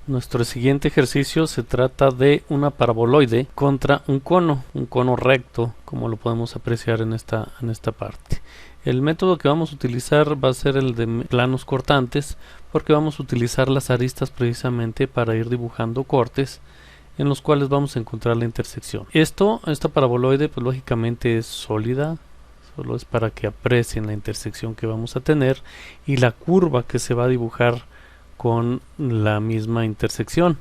Nuestro siguiente ejercicio se trata de una paraboloide contra un cono recto, como lo podemos apreciar en esta parte. El método que vamos a utilizar va a ser el de planos cortantes, porque vamos a utilizar las aristas precisamente para ir dibujando cortes en los cuales vamos a encontrar la intersección. Esta paraboloide pues lógicamente es sólida, solo es para que aprecien la intersección que vamos a tener y la curva que se va a dibujar con la misma intersección.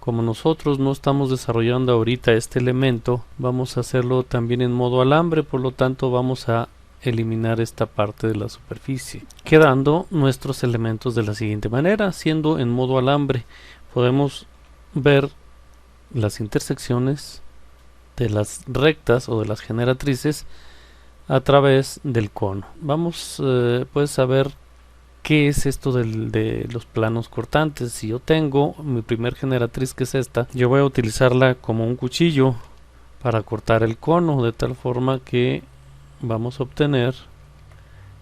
Como nosotros no estamos desarrollando ahorita este elemento, vamos a hacerlo también en modo alambre, por lo tanto vamos a eliminar esta parte de la superficie, quedando nuestros elementos de la siguiente manera. Siendo en modo alambre, podemos ver las intersecciones de las rectas o de las generatrices a través del cono. Vamos pues a ver qué es esto de los planos cortantes. Si yo tengo mi primer generatriz, que es esta, yo voy a utilizarla como un cuchillo para cortar el cono, de tal forma que vamos a obtener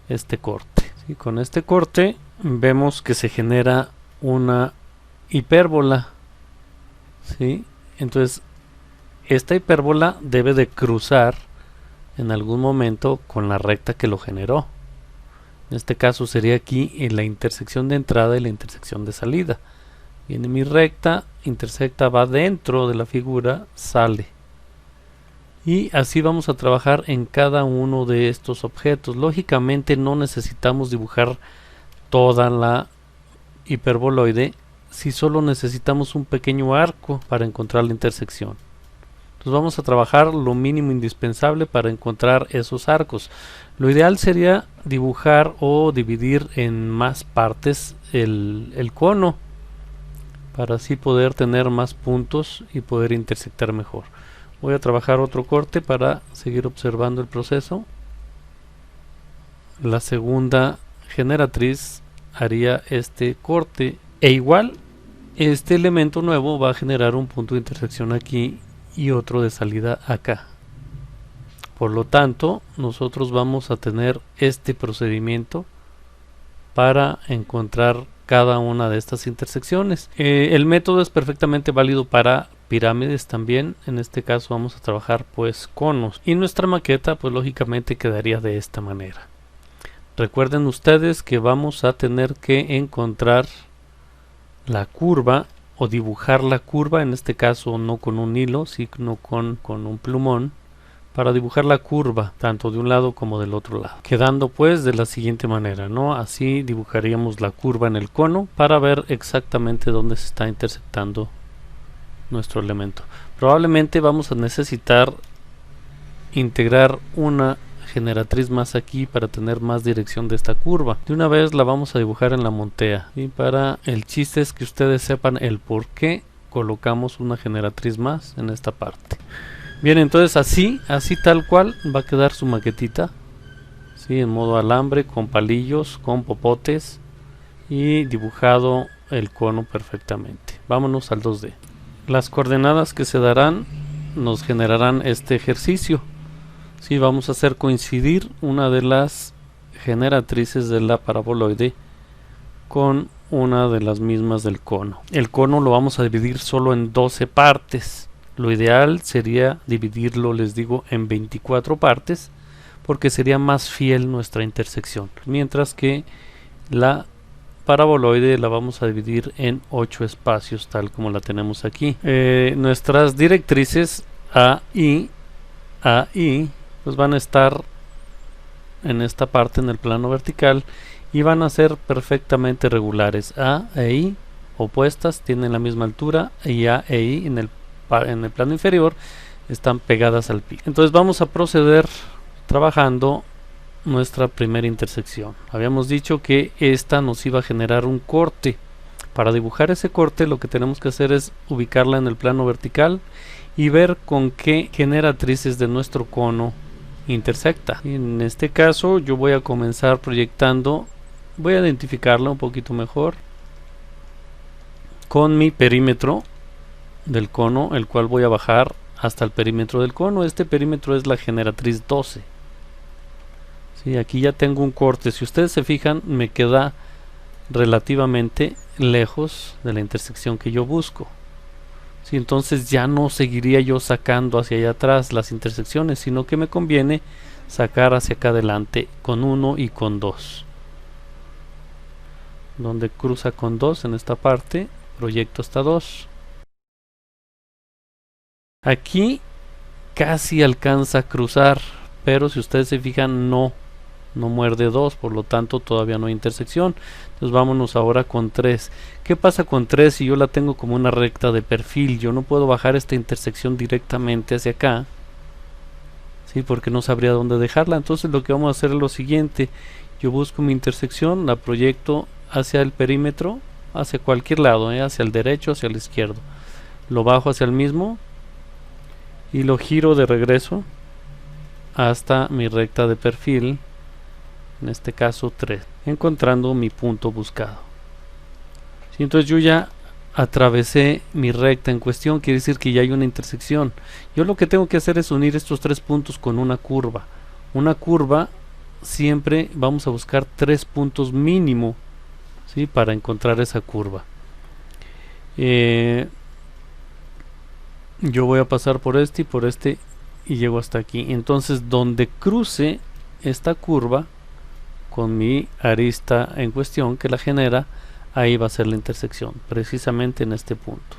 este corte. ¿Sí? Con este corte vemos que se genera una hipérbola, ¿sí? Entonces esta hipérbola debe de cruzar en algún momento con la recta que lo generó. En este caso sería aquí en la intersección de entrada y la intersección de salida. Viene mi recta, intersecta, va dentro de la figura, sale. Y así vamos a trabajar en cada uno de estos objetos. Lógicamente no necesitamos dibujar toda la hiperboloide, si solo necesitamos un pequeño arco para encontrar la intersección. Entonces vamos a trabajar lo mínimo indispensable para encontrar esos arcos. Lo ideal sería dibujar o dividir en más partes el cono, para así poder tener más puntos y poder intersectar mejor. Voy a trabajar otro corte para seguir observando el proceso. La segunda generatriz haría este corte, e igual este elemento nuevo va a generar un punto de intersección aquí y otro de salida acá. Por lo tanto, nosotros vamos a tener este procedimiento para encontrar cada una de estas intersecciones. El método es perfectamente válido para pirámides también. En este caso vamos a trabajar pues conos, y nuestra maqueta pues lógicamente quedaría de esta manera. Recuerden ustedes que vamos a tener que encontrar la curva o dibujar la curva, en este caso no con un hilo, sino con un plumón, para dibujar la curva tanto de un lado como del otro lado, quedando pues de la siguiente manera, ¿no? Así dibujaríamos la curva en el cono para ver exactamente dónde se está intersectando nuestro elemento. Probablemente vamos a necesitar integrar una generatriz más aquí para tener más dirección de esta curva. De una vez la vamos a dibujar en la montea, y para el chiste es que ustedes sepan el por qué colocamos una generatriz más en esta parte. Bien, entonces así tal cual va a quedar su maquetita, ¿sí? En modo alambre, con palillos, con popotes, y dibujado el cono perfectamente. Vámonos al 2D. Las coordenadas que se darán nos generarán este ejercicio. Sí, vamos a hacer coincidir una de las generatrices de la paraboloide con una de las mismas del cono. El cono lo vamos a dividir solo en 12 partes. Lo ideal sería dividirlo, les digo, en 24 partes, porque sería más fiel nuestra intersección. Mientras que la paraboloide la vamos a dividir en 8 espacios, tal como la tenemos aquí. Nuestras directrices A y pues van a estar en esta parte, en el plano vertical, y van a ser perfectamente regulares. A e I opuestas, tienen la misma altura, y A e I en el plano inferior están pegadas al piso. Entonces vamos a proceder trabajando nuestra primera intersección. Habíamos dicho que esta nos iba a generar un corte. Para dibujar ese corte lo que tenemos que hacer es ubicarla en el plano vertical y ver con qué generatrices de nuestro cono intersecta. En este caso yo voy a comenzar proyectando, voy a identificarla un poquito mejor con mi perímetro del cono, el cual voy a bajar hasta el perímetro del cono. Este perímetro es la generatriz 12. Sí, aquí ya tengo un corte. Si ustedes se fijan, me queda relativamente lejos de la intersección que yo busco. ¿Sí? Entonces ya no seguiría yo sacando hacia allá atrás las intersecciones, sino que me conviene sacar hacia acá adelante con 1 y con 2. Donde cruza con 2 en esta parte, proyecto hasta 2. Aquí casi alcanza a cruzar, pero si ustedes se fijan no muerde 2, por lo tanto todavía no hay intersección. Entonces vámonos ahora con 3. ¿Qué pasa con 3 si yo la tengo como una recta de perfil? Yo no puedo bajar esta intersección directamente hacia acá, ¿sí? Porque no sabría dónde dejarla. Entonces lo que vamos a hacer es lo siguiente: yo busco mi intersección, la proyecto hacia el perímetro, hacia cualquier lado, hacia el derecho, hacia el izquierdo, lo bajo hacia el mismo y lo giro de regreso hasta mi recta de perfil, en este caso 3, encontrando mi punto buscado. ¿Sí? Entonces yo ya atravesé mi recta en cuestión, quiere decir que ya hay una intersección. Yo lo que tengo que hacer es unir estos 3 puntos con una curva. Una curva siempre vamos a buscar 3 puntos mínimo, ¿sí? Para encontrar esa curva. Yo voy a pasar por este y llego hasta aquí. Entonces donde cruce esta curva con mi arista en cuestión que la genera, ahí va a ser la intersección, precisamente en este punto.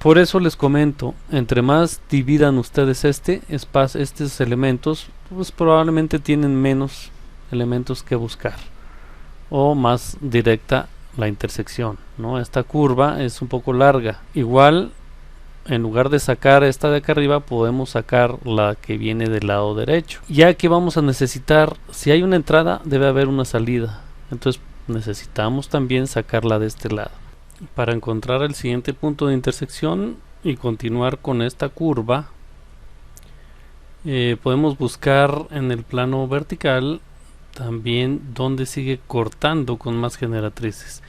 Por eso les comento, entre más dividan ustedes estos elementos, pues probablemente tienen menos elementos que buscar, o más directa la intersección, ¿no? Esta curva es un poco larga. Igual, en lugar de sacar esta de acá arriba, podemos sacar la que viene del lado derecho, ya que vamos a necesitar, si hay una entrada debe haber una salida, entonces necesitamos también sacarla de este lado. Para encontrar el siguiente punto de intersección y continuar con esta curva, podemos buscar en el plano vertical también donde sigue cortando con más generatrices.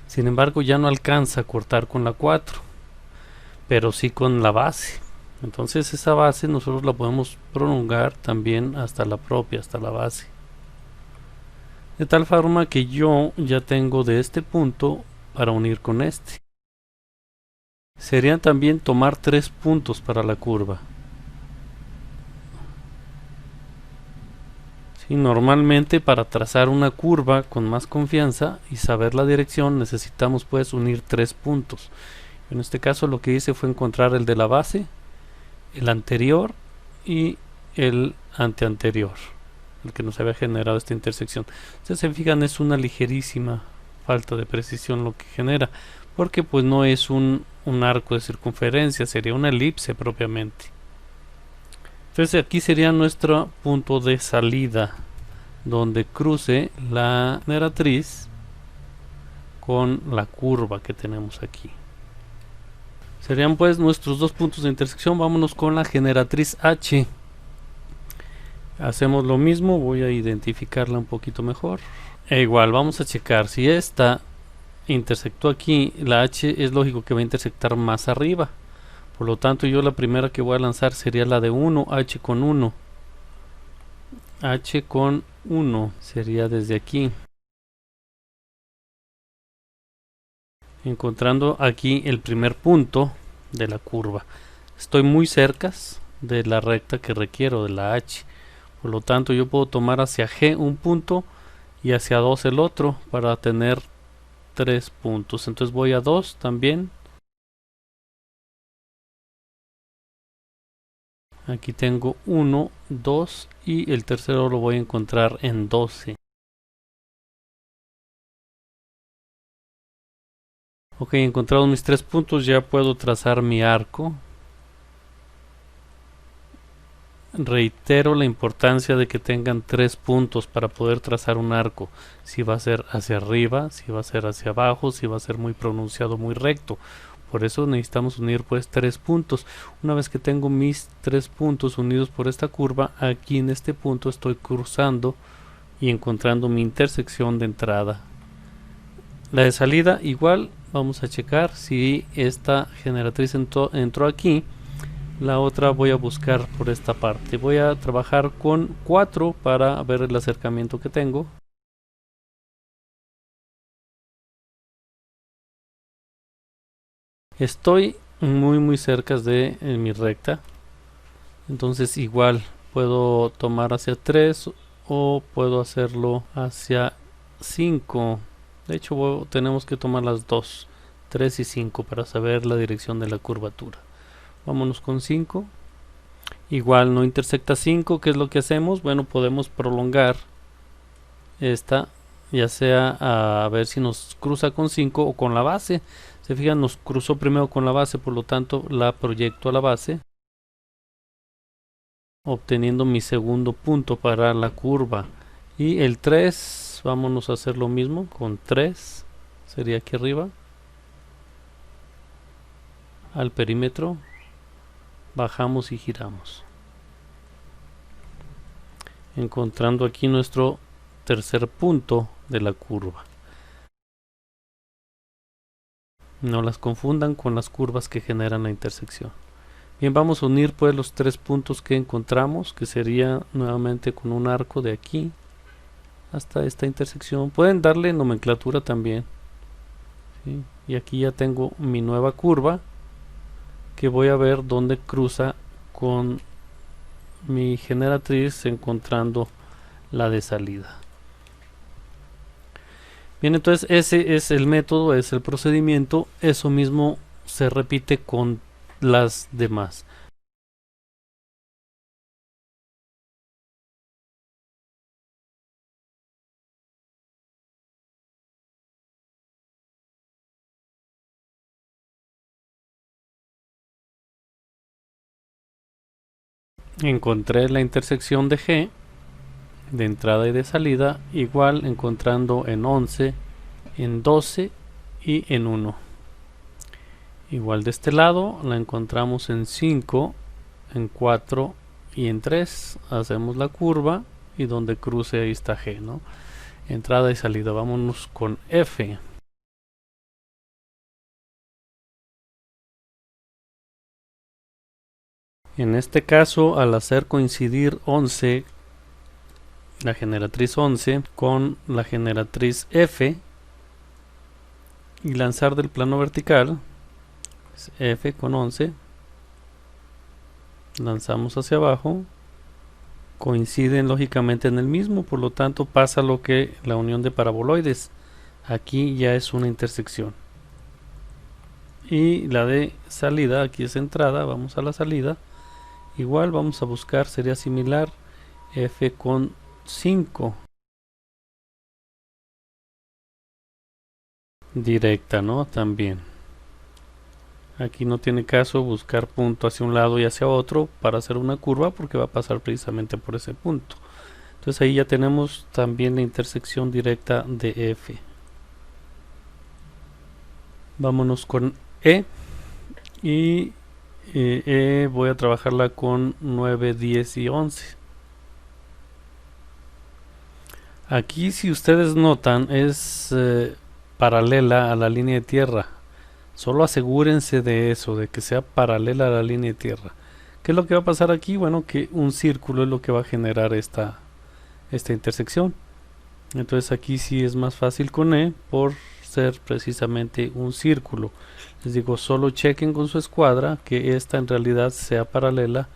Sin embargo, ya no alcanza a cortar con la 4, pero sí con la base. Entonces esa base nosotros la podemos prolongar también hasta la base, de tal forma que yo ya tengo de este punto para unir con este. Serían también tomar 3 puntos para la curva. Sí, normalmente para trazar una curva con más confianza y saber la dirección necesitamos pues unir 3 puntos. En este caso lo que hice fue encontrar el de la base, el anterior y el anteanterior, el que nos había generado esta intersección. Si se fijan, es una ligerísima falta de precisión lo que genera, porque pues no es un arco de circunferencia, sería una elipse propiamente. Entonces aquí sería nuestro punto de salida, donde cruce la generatriz con la curva que tenemos aquí. Serían pues nuestros 2 puntos de intersección. Vámonos con la generatriz H. Hacemos lo mismo, voy a identificarla un poquito mejor. E igual, vamos a checar si esta intersectó aquí, la H es lógico que va a intersectar más arriba. Por lo tanto, yo la primera que voy a lanzar sería la de 1, H con 1. H con 1 sería desde aquí, encontrando aquí el primer punto de la curva. Estoy muy cerca de la recta que requiero, de la H. Por lo tanto, yo puedo tomar hacia G un punto y hacia 2 el otro para tener 3 puntos. Entonces voy a 2 también. Aquí tengo 1, 2 y el tercero lo voy a encontrar en 12. Ok, encontrados mis 3 puntos, ya puedo trazar mi arco. Reitero la importancia de que tengan 3 puntos para poder trazar un arco. Si va a ser hacia arriba, si va a ser hacia abajo, si va a ser muy pronunciado, muy recto. Por eso necesitamos unir pues 3 puntos. Una vez que tengo mis 3 puntos unidos por esta curva, aquí en este punto estoy cruzando y encontrando mi intersección de entrada. La de salida igual, vamos a checar si esta generatriz entró aquí. La otra voy a buscar por esta parte. Voy a trabajar con 4 para ver el acercamiento que tengo. Estoy muy cerca de mi recta, entonces igual puedo tomar hacia 3 o puedo hacerlo hacia 5. De hecho tenemos que tomar las dos, 3 y 5, para saber la dirección de la curvatura. Vámonos con 5. Igual no intersecta 5. ¿Qué es lo que hacemos? Bueno, podemos prolongar esta, ya sea a ver si nos cruza con 5 o con la base. Se fijan, nos cruzó primero con la base, por lo tanto la proyecto a la base, obteniendo mi segundo punto para la curva. Y el 3, vámonos a hacer lo mismo con 3, sería aquí arriba, al perímetro, bajamos y giramos, encontrando aquí nuestro tercer punto de la curva. No las confundan con las curvas que generan la intersección. Bien, vamos a unir pues los tres puntos que encontramos, que sería nuevamente con un arco de aquí hasta esta intersección. Pueden darle nomenclatura también, ¿sí? Y aquí ya tengo mi nueva curva, que voy a ver dónde cruza con mi generatriz, encontrando la de salida. Bien, entonces ese es el método, es el procedimiento. Eso mismo se repite con las demás. Encontré la intersección de G de entrada y de salida, igual encontrando en 11, en 12 y en 1. Igual de este lado la encontramos en 5, en 4 y en 3. Hacemos la curva y donde cruce ahí está G, ¿no? Entrada y salida. Vámonos con F. En este caso, al hacer coincidir 11, la generatriz 11 con la generatriz F, y lanzar del plano vertical, F con 11, lanzamos hacia abajo, coinciden lógicamente en el mismo, por lo tanto pasa lo que la unión de paraboloides. Aquí ya es una intersección. Y la de salida, aquí es entrada, vamos a la salida. Igual vamos a buscar, sería similar, F con 5. Directa, ¿no? También. Aquí no tiene caso buscar punto hacia un lado y hacia otro para hacer una curva, porque va a pasar precisamente por ese punto. Entonces ahí ya tenemos también la intersección directa de F. Vámonos con E. Y voy a trabajarla con 9, 10 y 11. Aquí, si ustedes notan, es paralela a la línea de tierra. Solo asegúrense de eso, de que sea paralela a la línea de tierra. ¿Qué es lo que va a pasar aquí? Bueno, que un círculo es lo que va a generar esta intersección. Entonces aquí sí es más fácil con E, por ser precisamente un círculo. Les digo, solo chequen con su escuadra que esta en realidad sea paralela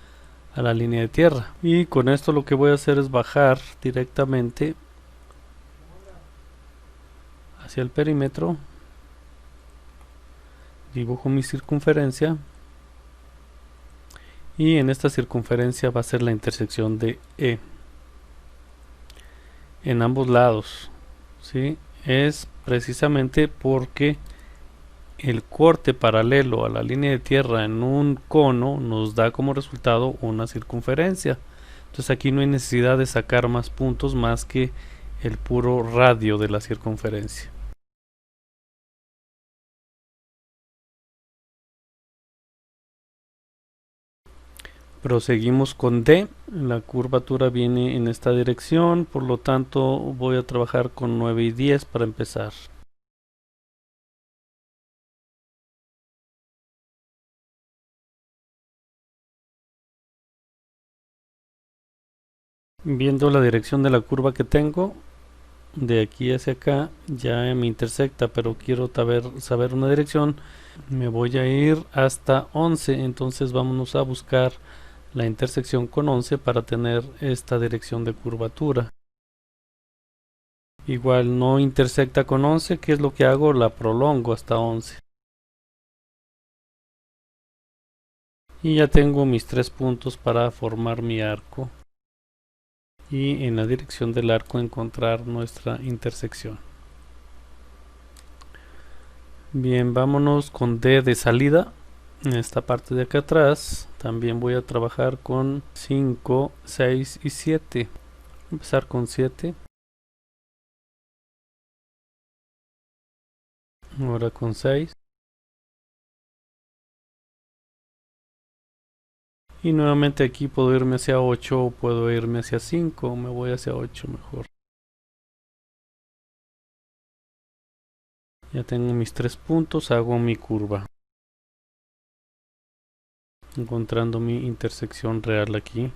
a la línea de tierra. Y con esto lo que voy a hacer es bajar directamente hacia el perímetro, dibujo mi circunferencia, y en esta circunferencia va a ser la intersección de E en ambos lados, ¿sí? Es precisamente porque el corte paralelo a la línea de tierra en un cono nos da como resultado una circunferencia. Entonces aquí no hay necesidad de sacar más puntos más que el puro radio de la circunferencia. Proseguimos con D. La curvatura viene en esta dirección, por lo tanto voy a trabajar con 9 y 10 para empezar. Viendo la dirección de la curva que tengo, de aquí hacia acá ya me intersecta, pero quiero saber una dirección. Me voy a ir hasta 11, entonces vámonos a buscar la intersección con 11 para tener esta dirección de curvatura. Igual no intersecta con 11, ¿qué es lo que hago? La prolongo hasta 11. Y ya tengo mis 3 puntos para formar mi arco. Y en la dirección del arco encontrar nuestra intersección. Bien, vámonos con D de salida. En esta parte de acá atrás también voy a trabajar con 5, 6 y 7. Empezar con 7. Ahora con 6. Y nuevamente aquí puedo irme hacia 8 o puedo irme hacia 5. Me voy hacia 8 mejor. Ya tengo mis 3 puntos, hago mi curva. Encontrando mi intersección real aquí.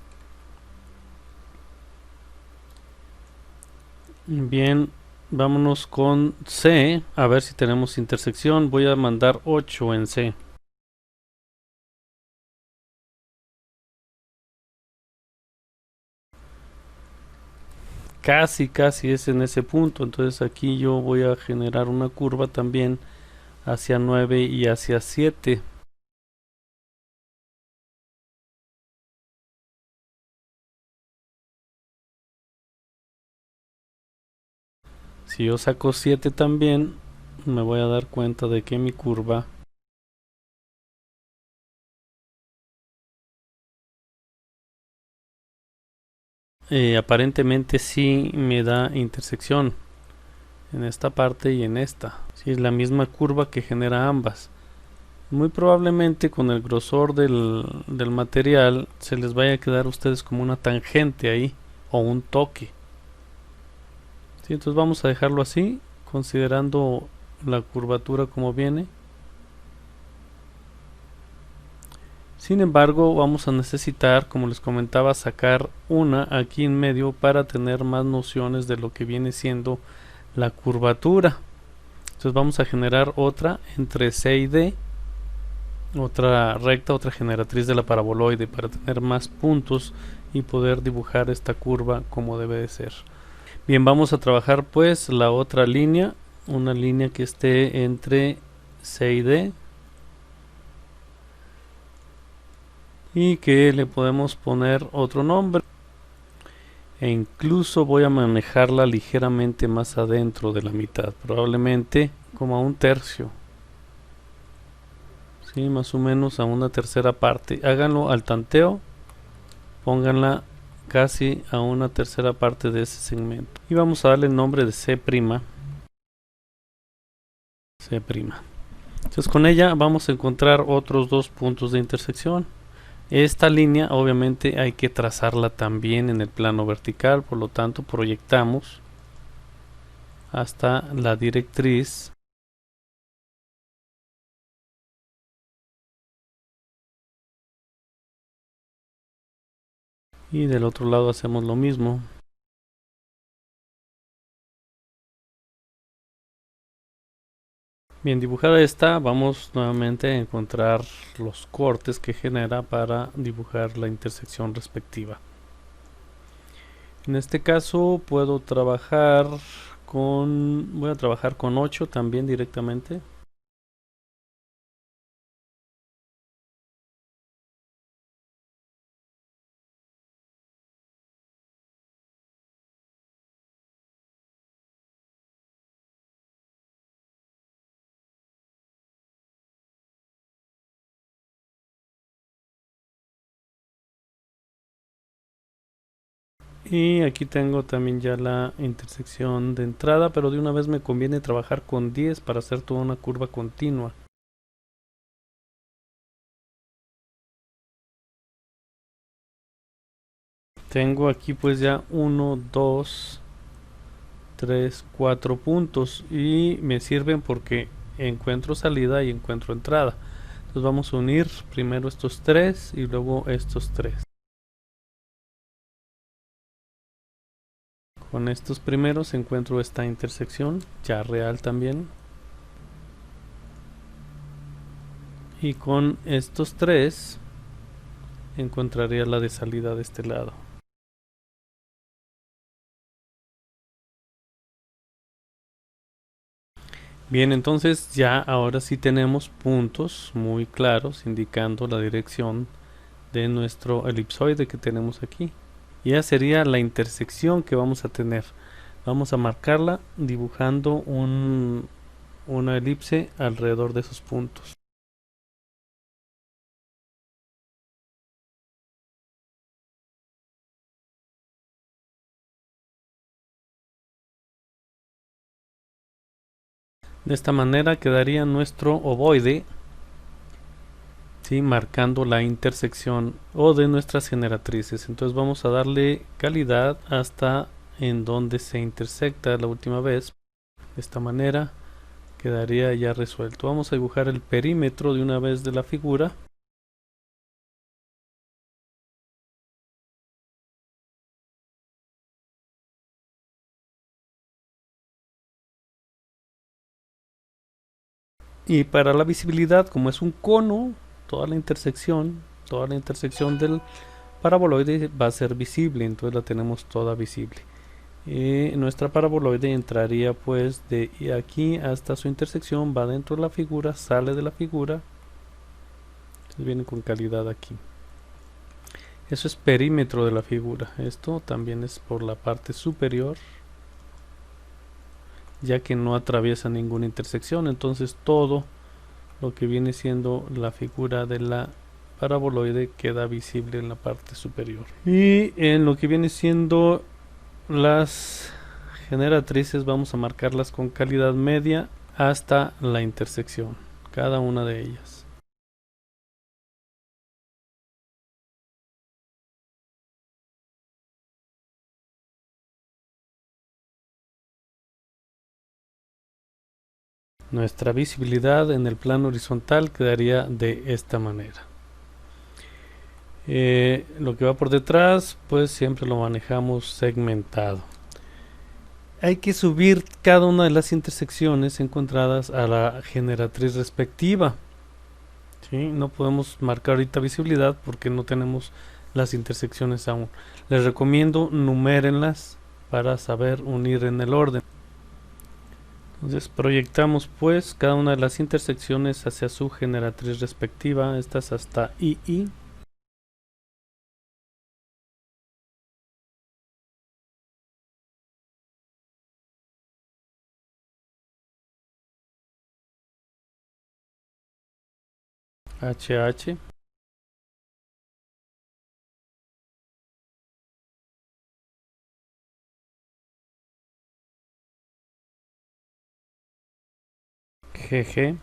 Bien, vámonos con C, a ver si tenemos intersección. Voy a mandar 8 en C. Casi es en ese punto, entonces aquí yo voy a generar una curva también hacia 9 y hacia 7. Si yo saco 7 también, me voy a dar cuenta de que mi curva aparentemente sí me da intersección en esta parte y en esta. Sí, es la misma curva que genera ambas. Muy probablemente con el grosor del material se les vaya a quedar a ustedes como una tangente ahí o un toque. Sí, entonces vamos a dejarlo así, considerando la curvatura como viene. Sin embargo, vamos a necesitar, como les comentaba, sacar una aquí en medio para tener más nociones de lo que viene siendo la curvatura. Entonces vamos a generar otra entre C y D, otra recta, otra generatriz de la paraboloide para tener más puntos y poder dibujar esta curva como debe de ser. Bien, vamos a trabajar pues la otra línea, una línea que esté entre C y D y que le podemos poner otro nombre, e incluso voy a manejarla ligeramente más adentro de la mitad, probablemente como a un tercio. Sí, más o menos a una tercera parte. Háganlo al tanteo, pónganla casi a una tercera parte de ese segmento. Y vamos a darle el nombre de C'. C'. Entonces con ella vamos a encontrar otros 2 puntos de intersección. Esta línea obviamente hay que trazarla también en el plano vertical, por lo tanto proyectamos hasta la directriz. Y del otro lado hacemos lo mismo. Bien, dibujada esta, vamos nuevamente a encontrar los cortes que genera para dibujar la intersección respectiva. En este caso puedo trabajar voy a trabajar con 8 también directamente. Y aquí tengo también ya la intersección de entrada, pero de una vez me conviene trabajar con 10 para hacer toda una curva continua. Tengo aquí pues ya 1, 2, 3, 4 puntos y me sirven porque encuentro salida y encuentro entrada. Entonces vamos a unir primero estos 3 y luego estos 3. Con estos primeros encuentro esta intersección ya real también, y con estos tres encontraría la de salida de este lado. Bien, entonces ya ahora sí tenemos puntos muy claros indicando la dirección de nuestro elipsoide que tenemos aquí. Ya sería la intersección que vamos a tener. Vamos a marcarla dibujando una elipse alrededor de esos puntos. De esta manera quedaría nuestro ovoide, ¿sí? Marcando la intersección o de nuestras generatrices. Entonces vamos a darle calidad hasta en donde se intersecta la última vez. De esta manera quedaría ya resuelto. Vamos a dibujar el perímetro de una vez de la figura. Y para la visibilidad, como es un cono, toda la intersección del paraboloide va a ser visible, entonces la tenemos toda visible. Nuestra paraboloide entraría pues de aquí hasta su intersección, va dentro de la figura, sale de la figura, entonces viene con calidad aquí. Eso es perímetro de la figura. Esto también es por la parte superior, ya que no atraviesa ninguna intersección, entonces todo lo que viene siendo la figura de la paraboloide queda visible en la parte superior. Y en lo que viene siendo las generatrices vamos a marcarlas con calidad media hasta la intersección, cada una de ellas. Nuestra visibilidad en el plano horizontal quedaría de esta manera. Lo que va por detrás pues siempre lo manejamos segmentado. Hay que subir cada una de las intersecciones encontradas a la generatriz respectiva, ¿sí? No podemos marcar ahorita visibilidad porque no tenemos las intersecciones aún. Les recomiendo numérenlas para saber unir en el orden. Entonces proyectamos pues cada una de las intersecciones hacia su generatriz respectiva. Estas hasta II. HH. GG.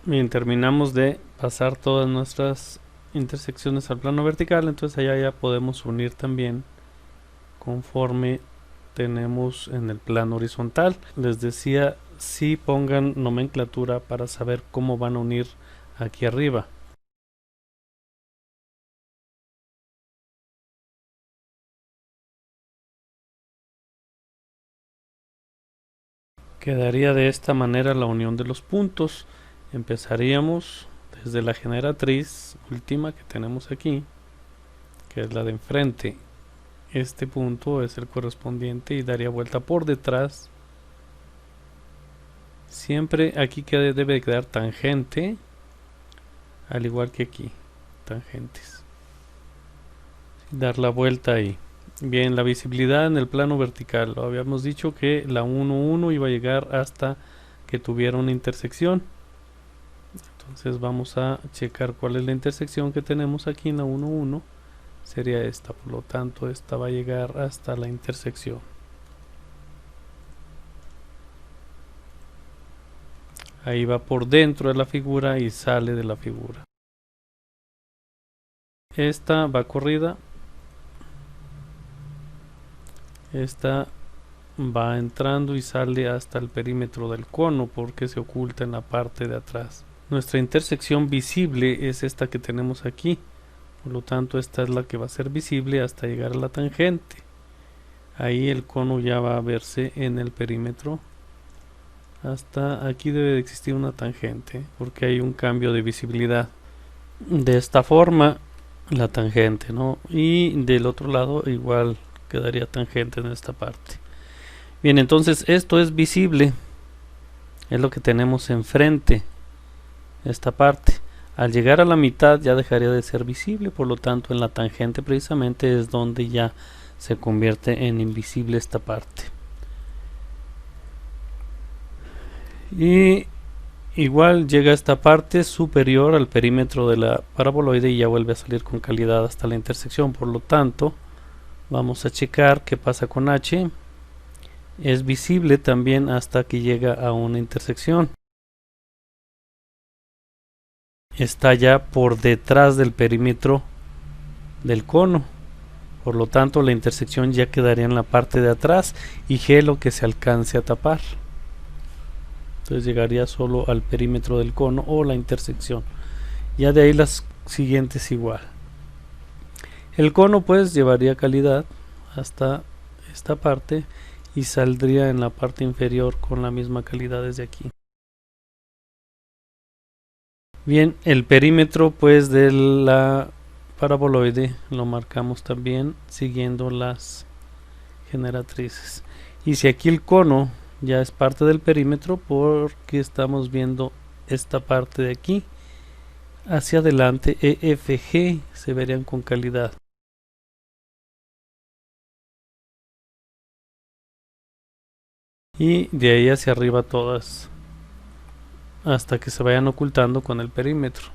Bien, terminamos de pasar todas nuestras intersecciones al plano vertical, entonces allá ya podemos unir también conforme tenemos en el plano horizontal. Les decía, si pongan nomenclatura para saber cómo van a unir aquí arriba. Quedaría de esta manera la unión de los puntos. Empezaríamos desde la generatriz última que tenemos aquí, que es la de enfrente. Este punto es el correspondiente y daría vuelta por detrás. Siempre aquí debe quedar tangente, al igual que aquí, tangentes. Dar la vuelta ahí. Bien, la visibilidad en el plano vertical. Lo habíamos dicho que la 1,1 iba a llegar hasta que tuviera una intersección. Entonces vamos a checar cuál es la intersección que tenemos aquí en la 1,1. Sería esta, por lo tanto esta va a llegar hasta la intersección. Ahí va por dentro de la figura y sale de la figura. Esta va corrida. Esta va entrando y sale hasta el perímetro del cono porque se oculta en la parte de atrás. Nuestra intersección visible es esta que tenemos aquí. Por lo tanto, esta es la que va a ser visible hasta llegar a la tangente. Ahí el cono ya va a verse en el perímetro. Hasta aquí debe de existir una tangente porque hay un cambio de visibilidad. De esta forma la tangente, ¿no? Y del otro lado igual quedaría tangente en esta parte. Bien, entonces esto es visible. Es lo que tenemos enfrente. Esta parte. Al llegar a la mitad ya dejaría de ser visible, por lo tanto en la tangente precisamente es donde ya se convierte en invisible esta parte. Y igual llega a esta parte superior al perímetro de la paraboloide y ya vuelve a salir con calidad hasta la intersección. Por lo tanto, vamos a checar qué pasa con H. Es visible también hasta que llega a una intersección. Está ya por detrás del perímetro del cono. Por lo tanto, la intersección ya quedaría en la parte de atrás y G lo que se alcance a tapar. Entonces llegaría solo al perímetro del cono o la intersección. Ya de ahí las siguientes igual. El cono pues llevaría calidad hasta esta parte y saldría en la parte inferior con la misma calidad desde aquí. Bien, el perímetro pues de la paraboloide lo marcamos también siguiendo las generatrices. Y si aquí el cono ya es parte del perímetro porque estamos viendo esta parte de aquí hacia adelante, EFG se verían con calidad. Y de ahí hacia arriba todas hasta que se vayan ocultando con el perímetro.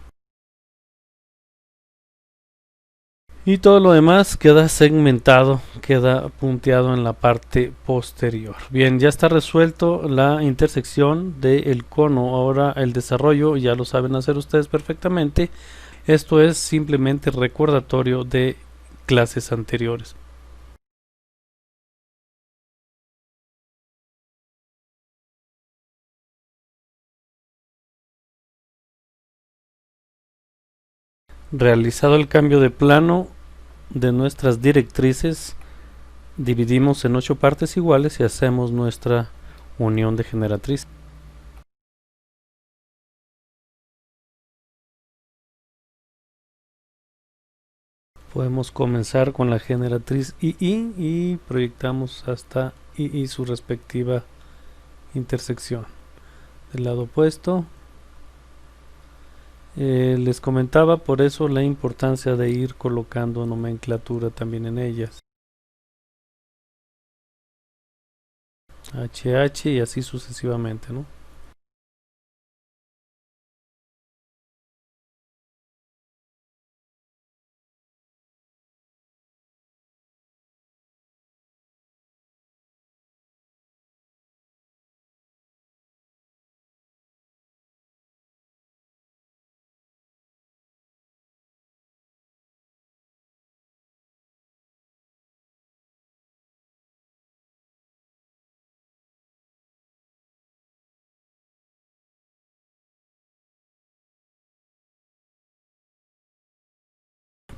Y todo lo demás queda segmentado, queda punteado en la parte posterior. Bien, ya está resuelto la intersección del cono. Ahora el desarrollo ya lo saben hacer ustedes perfectamente. Esto es simplemente recordatorio de clases anteriores. Realizado el cambio de plano de nuestras directrices, dividimos en 8 partes iguales y hacemos nuestra unión de generatriz. Podemos comenzar con la generatriz II y proyectamos hasta II su respectiva intersección. Del lado opuesto, les comentaba por eso la importancia de ir colocando nomenclatura también en ellas. HH y así sucesivamente, ¿no?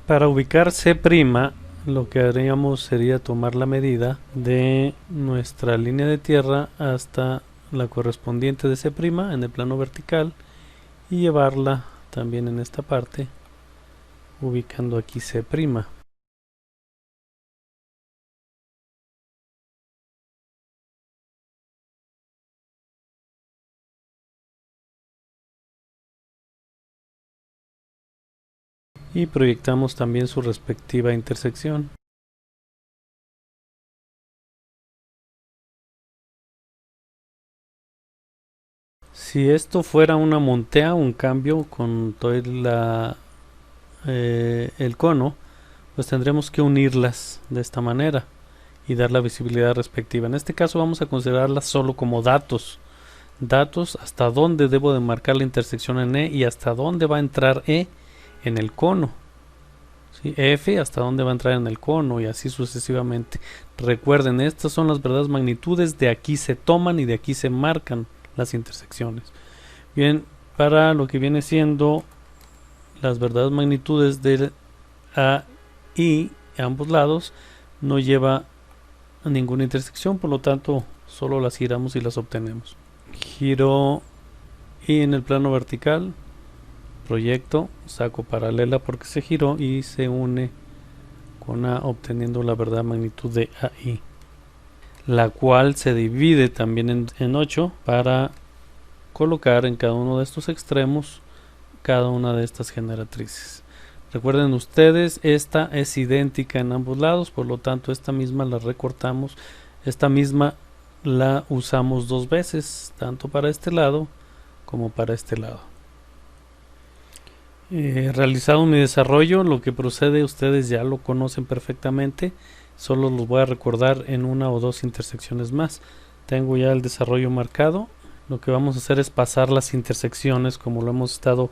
Para ubicar C', lo que haríamos sería tomar la medida de nuestra línea de tierra hasta la correspondiente de C' en el plano vertical y llevarla también en esta parte, ubicando aquí C'. Y proyectamos también su respectiva intersección. Si esto fuera una montea, un cambio con todo el cono, pues tendremos que unirlas de esta manera y dar la visibilidad respectiva. En este caso vamos a considerarlas solo como datos. Datos hasta dónde debo de marcar la intersección en E y hasta dónde va a entrar E en el cono. ¿Sí? F hasta dónde va a entrar en el cono y así sucesivamente. Recuerden, estas son las verdaderas magnitudes, de aquí se toman y de aquí se marcan las intersecciones. Bien, para lo que viene siendo las verdaderas magnitudes de A y a ambos lados no lleva a ninguna intersección, por lo tanto solo las giramos y las obtenemos. Giro y en el plano vertical proyecto, saco paralela porque se giró y se une con A, obteniendo la verdadera magnitud de AI, la cual se divide también en 8 para colocar en cada uno de estos extremos cada una de estas generatrices. Recuerden ustedes, esta es idéntica en ambos lados, por lo tanto esta misma la recortamos, esta misma la usamos dos veces, tanto para este lado como para este lado. Realizado mi desarrollo, lo que procede ustedes ya lo conocen perfectamente, solo los voy a recordar en una o dos intersecciones más. Tengo ya el desarrollo marcado, lo que vamos a hacer es pasar las intersecciones como lo hemos estado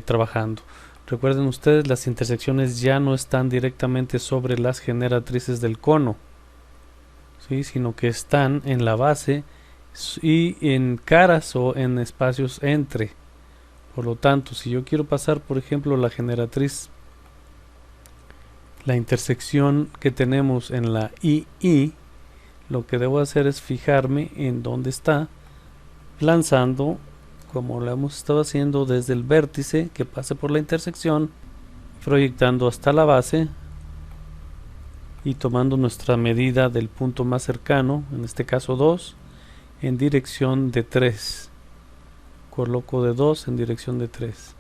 trabajando. Recuerden ustedes, las intersecciones ya no están directamente sobre las generatrices del cono, ¿sí? Sino que están en la base y en caras o en espacios entre. Por lo tanto, si yo quiero pasar, por ejemplo, la generatriz, la intersección que tenemos en la II, lo que debo hacer es fijarme en dónde está, lanzando, como lo hemos estado haciendo, desde el vértice que pase por la intersección, proyectando hasta la base y tomando nuestra medida del punto más cercano, en este caso 2, en dirección de 3. Coloco de 2 en dirección de 3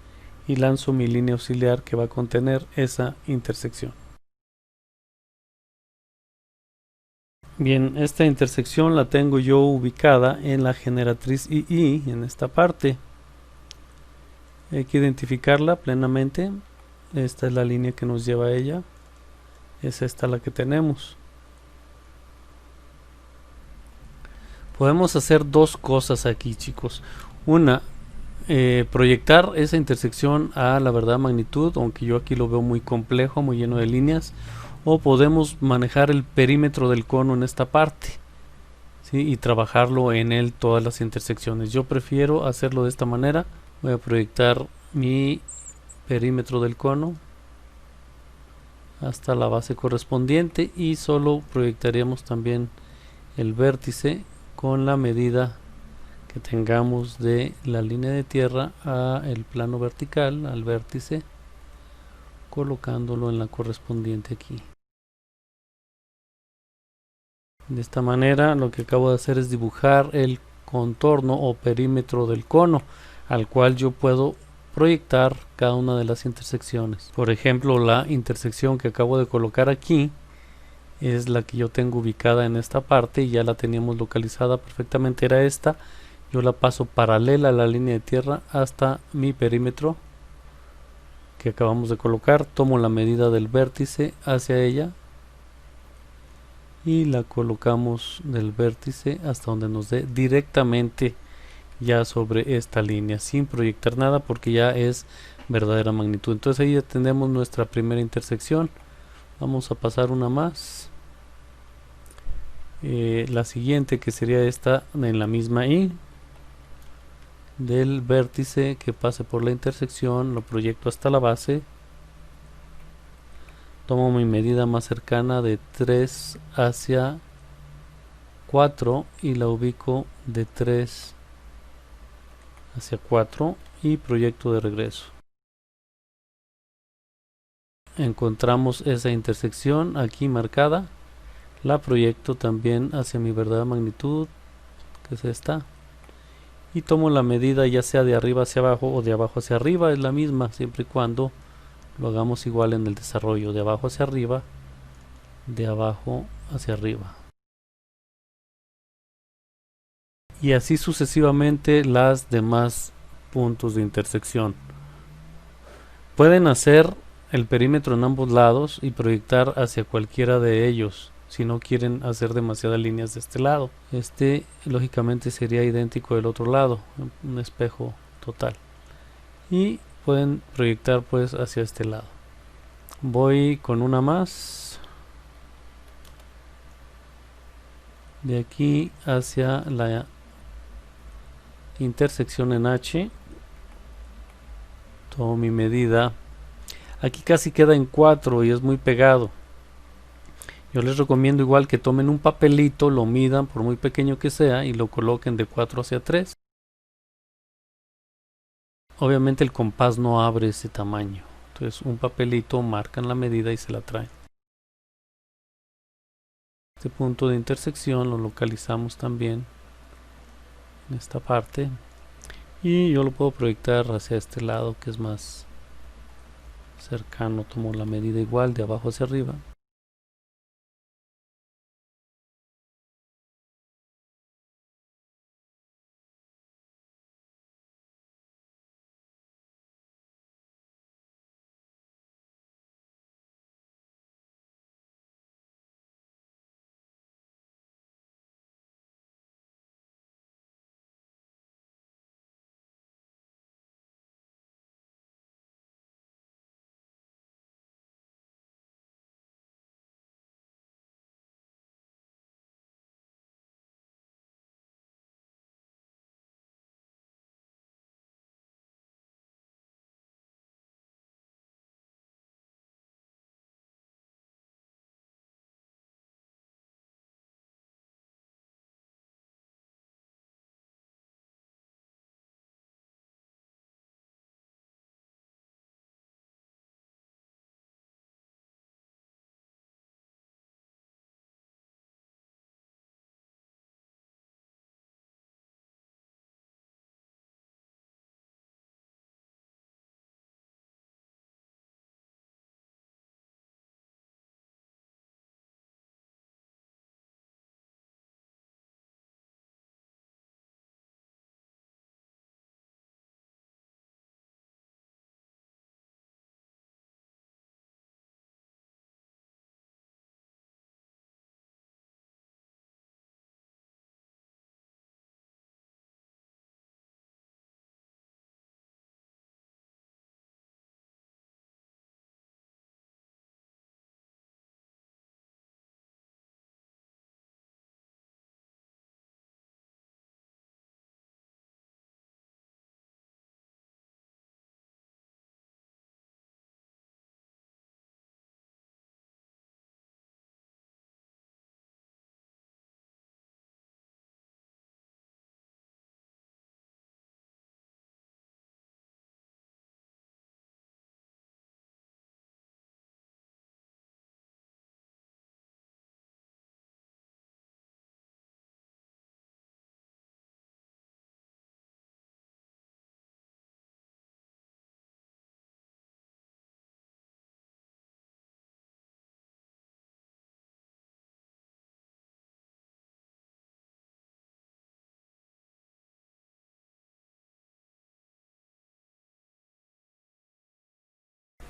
y lanzo mi línea auxiliar que va a contener esa intersección. Bien, esta intersección la tengo yo ubicada en la generatriz II, en esta parte. Hay que identificarla plenamente. Esta es la línea que nos lleva a ella. Es esta la que tenemos. Podemos hacer dos cosas aquí, chicos. Una, proyectar esa intersección a la verdadera magnitud, aunque yo aquí lo veo muy complejo, muy lleno de líneas. O podemos manejar el perímetro del cono en esta parte, ¿sí? Y trabajarlo en él todas las intersecciones. Yo prefiero hacerlo de esta manera. Voy a proyectar mi perímetro del cono hasta la base correspondiente y solo proyectaríamos también el vértice con la medida que tengamos de la línea de tierra a el plano vertical, al vértice, colocándolo en la correspondiente aquí. De esta manera lo que acabo de hacer es dibujar el contorno o perímetro del cono, al cual yo puedo proyectar cada una de las intersecciones. Por ejemplo, la intersección que acabo de colocar aquí es la que yo tengo ubicada en esta parte y ya la teníamos localizada perfectamente, era esta. Yo la paso paralela a la línea de tierra hasta mi perímetro que acabamos de colocar, tomo la medida del vértice hacia ella y la colocamos del vértice hasta donde nos dé directamente ya sobre esta línea, sin proyectar nada porque ya es verdadera magnitud. Entonces ahí ya tenemos nuestra primera intersección. Vamos a pasar una más, la siguiente, que sería esta en la misma I, del vértice que pase por la intersección, lo proyecto hasta la base, tomo mi medida más cercana de 3 hacia 4 y la ubico de 3 hacia 4 y proyecto de regreso. Encontramos esa intersección aquí marcada, la proyecto también hacia mi verdadera magnitud, que es esta, y tomo la medida ya sea de arriba hacia abajo o de abajo hacia arriba, es la misma siempre y cuando lo hagamos igual en el desarrollo, de abajo hacia arriba, de abajo hacia arriba. y así sucesivamente las demás puntos de intersección. Pueden hacer el perímetro en ambos lados y proyectar hacia cualquiera de ellos si no quieren hacer demasiadas líneas de este lado. Este lógicamente sería idéntico del otro lado, un espejo total, y pueden proyectar pues hacia este lado. Voy con una más de aquí hacia la intersección en H. Tomo mi medida. Aquí casi queda en 4 y es muy pegado. Yo les recomiendo igual que tomen un papelito, lo midan por muy pequeño que sea y lo coloquen de 4 hacia 3. Obviamente el compás no abre ese tamaño. Entonces un papelito, marcan la medida y se la traen. Este punto de intersección lo localizamos también en esta parte. Y yo lo puedo proyectar hacia este lado que es más cercano. Tomo la medida igual de abajo hacia arriba.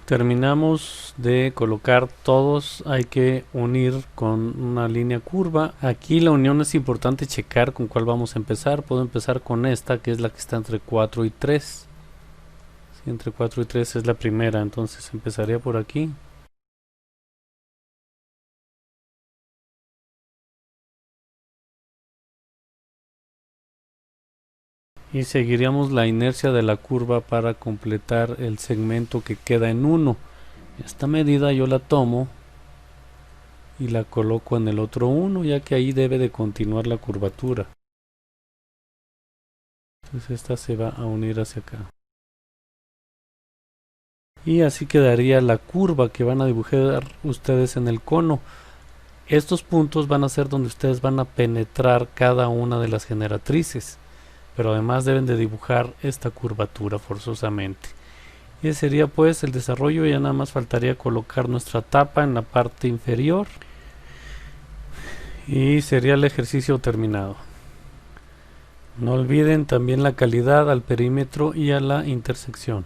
Terminamos de colocar todos, hay que unir con una línea curva. Aquí la unión es importante checar con cuál vamos a empezar. Puedo empezar con esta que es la que está entre 4 y 3. Sí, entre 4 y 3 es la primera, entonces empezaría por aquí. Y seguiríamos la inercia de la curva para completar el segmento que queda en 1. Esta medida yo la tomo y la coloco en el otro 1, ya que ahí debe de continuar la curvatura. Entonces esta se va a unir hacia acá. Y así quedaría la curva que van a dibujar ustedes en el cono. Estos puntos van a ser donde ustedes van a penetrar cada una de las generatrices, pero además deben de dibujar esta curvatura forzosamente. Y ese sería pues el desarrollo. Ya nada más faltaría colocar nuestra tapa en la parte inferior y sería el ejercicio terminado. No olviden también la calidad al perímetro y a la intersección.